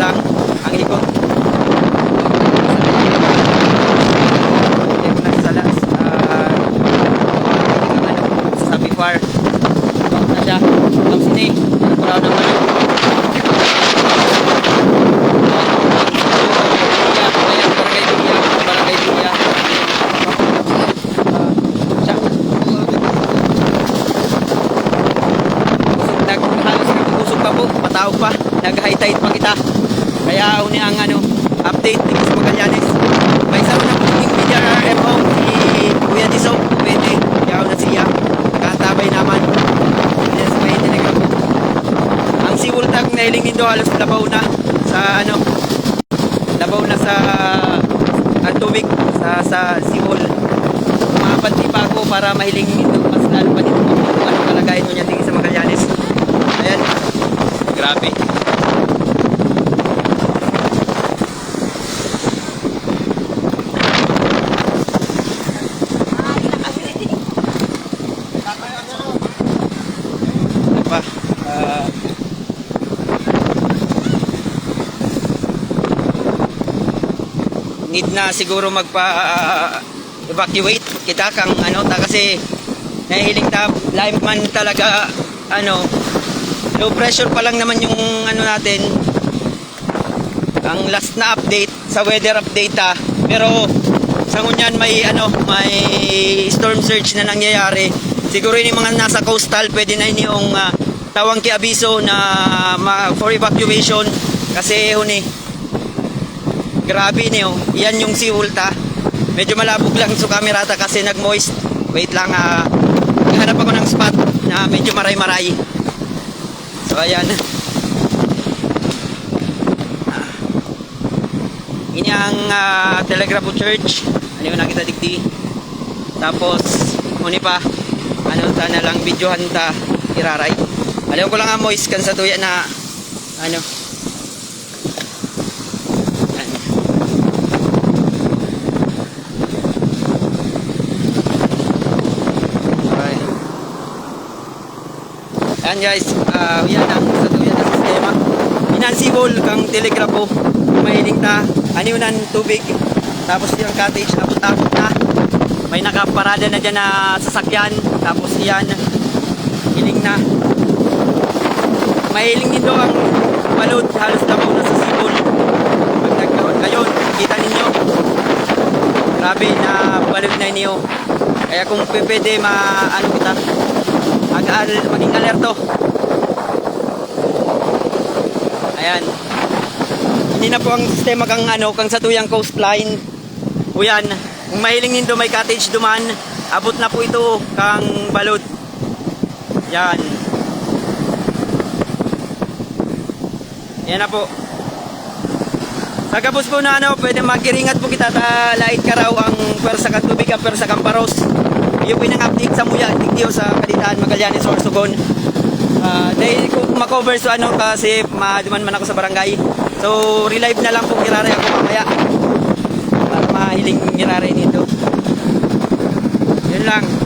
lang ang ikot. Sa Bifar na siya. Tapos ini puraw naman tawag pa, nag-high tide pa kita. Kaya uni ang update dito sa Magallanes. May isa na po yung PDRMO si Kuya Diso, pwede. Kaya na siya. Katabay naman. Yes, may telegram po. Ang siwol tag na hiling nindo halos labaw na sa labaw na sa ang tubig sa siwol. Mapanti pa ako para mahiling nindo mas lalo pa dito ano kalagayan mo niya dito sa Magallanes. Ayan. Grabe. Apa? Need na siguro evacuate kita kang kasi nahihiling ta live man talaga low pressure pa lang naman yung natin ang last na update sa weather update pero sa ngunyan may storm surge na nangyayari siguro yung mga nasa coastal pwede na yung tawang kiabiso na for evacuation kasi grabe yan yung seawall medyo malabog lang sa camera kasi nag moist wait lang hanap ako ng spot na medyo maray-maray. So ayan. Ini ang Telegraph Church. Ano yung nakita digdi. Tapos muni pa sana lang videohan ta iraray. Alam ko lang moist kan sa tuya na Ayan guys, yan ang satuyan na sistema. Inansibol kang telegrapo. Mahiling ta, aniunan tubig. Tapos yung cottage, abot-abot na. May nakaparada na dyan na sasakyan. Tapos yan, hiling na. Mahiling nito ang balod. Halos labaw na sa sibol. Pag nagkaon kayo, kita ninyo. Grabe na balod na inyo. Kaya kung pwede kita. Maging alerto. Ayan. Hindi na po ang sistema kang satuyang coastline. Uyan. Kung mahiling nindo may cottage duman, abot na po ito kang balod. Yan. Yan na po. Sa gabos po na pwede magiringat po kita lait karaw ang pwersa kang tubig ang pwersa kang paros. Yung pinang update sa muya digdiyo sa Kalitaan, Magallanes, Sorsogon. Dahil kung makover so kasi maduman man ako sa barangay. So relive na lang kung iraray ako mamaya. Para mahiling iraray nito. Yun lang.